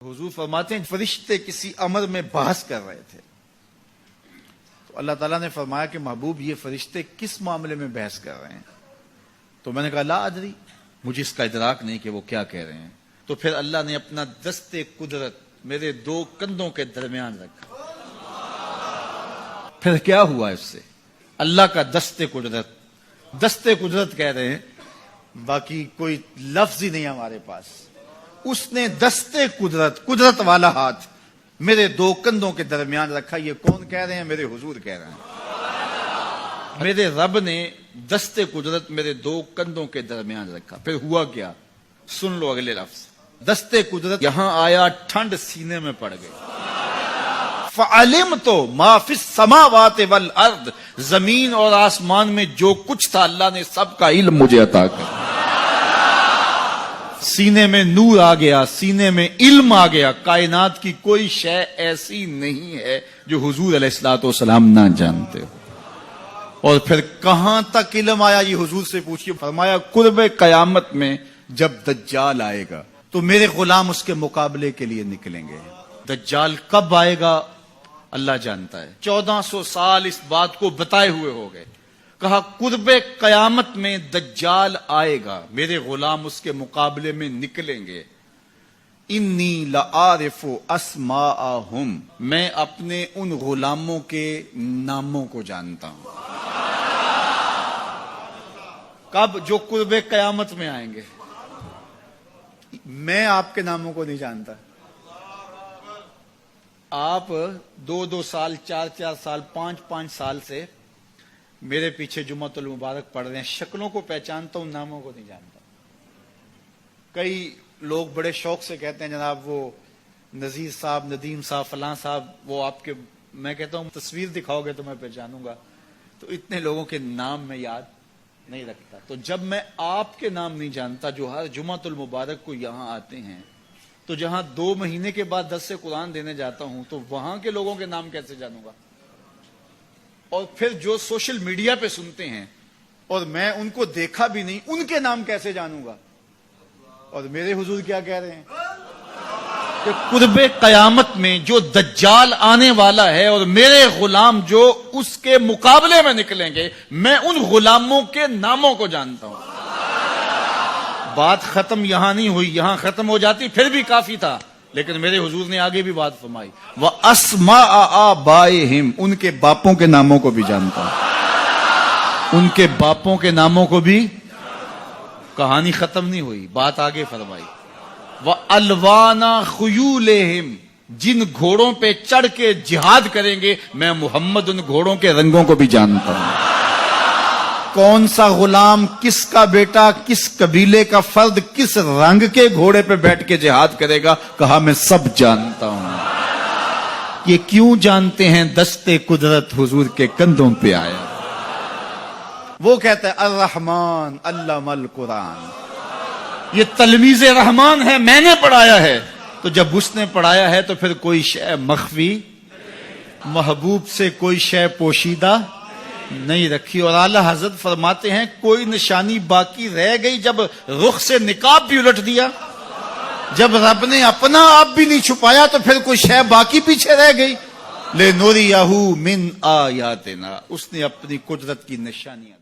حضور فرماتے ہیں فرشتے کسی امر میں بحث کر رہے تھے تو اللہ تعالیٰ نے فرمایا کہ محبوب یہ فرشتے کس معاملے میں بحث کر رہے ہیں؟ تو میں نے کہا لا ادری، مجھے اس کا ادراک نہیں کہ وہ کیا کہہ رہے ہیں۔ تو پھر اللہ نے اپنا دست قدرت میرے دو کندھوں کے درمیان رکھا۔ پھر کیا ہوا اس سے؟ اللہ کا دست قدرت کہہ رہے ہیں، باقی کوئی لفظ ہی نہیں ہمارے پاس۔ اس نے دست قدرت والا ہاتھ میرے دو کندھوں کے درمیان رکھا۔ یہ کون کہہ رہے ہیں؟ میرے حضور کہہ رہے ہیں۔ میرے رب نے دست قدرت میرے دو کندھوں کے درمیان رکھا۔ پھر ہوا کیا؟ سن لو اگلے لفظ۔ دست قدرت یہاں آیا، ٹھنڈ سینے میں پڑ گئی۔ فَعَلِمْتُ مَا فِي السَّمَاوَاتِ وَالْأَرْضِ، زمین اور آسمان میں جو کچھ تھا اللہ نے سب کا علم مجھے عطا کر۔ سینے میں نور آ گیا، سینے میں علم آ گیا۔ کائنات کی کوئی شے ایسی نہیں ہے جو حضور علیہ الصلوۃ والسلام نہ جانتے ہو۔ اور پھر کہاں تک علم آیا یہ حضور سے پوچھیے۔ فرمایا قرب قیامت میں جب دجال آئے گا تو میرے غلام اس کے مقابلے کے لیے نکلیں گے۔ دجال کب آئے گا اللہ جانتا ہے۔ 1400 سال اس بات کو بتائے ہوئے ہو گئے۔ کہا قرب قیامت میں دجال آئے گا، میرے غلام اس کے مقابلے میں نکلیں گے۔ انی لعارف اسماءہم، میں اپنے ان غلاموں کے ناموں کو جانتا ہوں۔ کب؟ جو قرب قیامت میں آئیں گے۔ میں آپ کے ناموں کو نہیں جانتا۔ آپ 2 سال 4 سال 5 سال سے میرے پیچھے جمعۃ المبارک پڑھ رہے ہیں، شکلوں کو پہچانتا ہوں، ناموں کو نہیں جانتا۔ کئی لوگ بڑے شوق سے کہتے ہیں جناب وہ نذیر صاحب، ندیم صاحب، فلاں صاحب، وہ آپ کے، میں کہتا ہوں تصویر دکھاؤ گے تو میں پہچانوں گا۔ تو اتنے لوگوں کے نام میں یاد نہیں رکھتا۔ تو جب میں آپ کے نام نہیں جانتا جو ہر جمعۃ المبارک کو یہاں آتے ہیں، تو جہاں 2 مہینے کے بعد درس قرآن دینے جاتا ہوں تو وہاں کے لوگوں کے نام کیسے جانوں گا؟ اور پھر جو سوشل میڈیا پہ سنتے ہیں اور میں ان کو دیکھا بھی نہیں، ان کے نام کیسے جانوں گا؟ اور میرے حضور کیا کہہ رہے ہیں کہ قرب قیامت میں جو دجال آنے والا ہے اور میرے غلام جو اس کے مقابلے میں نکلیں گے، میں ان غلاموں کے ناموں کو جانتا ہوں۔ بات ختم یہاں نہیں ہوئی، یہاں ختم ہو جاتی پھر بھی کافی تھا، لیکن میرے حضور نے آگے بھی بات فرمائی۔ وَأَسْمَاءَ آبَائِهِمْ، ان کے باپوں کے ناموں کو بھی جانتا ہوں۔ ان کے باپوں کے ناموں کو بھی۔ کہانی ختم نہیں ہوئی، بات آگے فرمائی۔ وَأَلْوَانَ خُيُولِهِمْ، جن گھوڑوں پہ چڑھ کے جہاد کریں گے میں محمد ان گھوڑوں کے رنگوں کو بھی جانتا ہوں۔ کون سا غلام، کس کا بیٹا، کس قبیلے کا فرد کس رنگ کے گھوڑے پہ بیٹھ کے جہاد کرے گا، کہا میں سب جانتا ہوں۔ یہ کیوں جانتے ہیں؟ دست قدرت حضور کے کندھوں پہ آیا۔ وہ کہتا ہے الرحمن علم القرآن، یہ تلمیذ رحمان ہے، میں نے پڑھایا ہے۔ تو جب اس نے پڑھایا ہے تو پھر کوئی شے مخفی، محبوب سے کوئی شے پوشیدہ نہیں رکھی۔ اور اعلی حضرت فرماتے ہیں کوئی نشانی باقی رہ گئی جب رخ سے نقاب بھی الٹ دیا، جب رب نے اپنا آپ بھی نہیں چھپایا تو پھر کوئی شے باقی پیچھے رہ گئی۔ لِنُرِيَهُ مِنْ آیاتنا، اس نے اپنی قدرت کی نشانیاں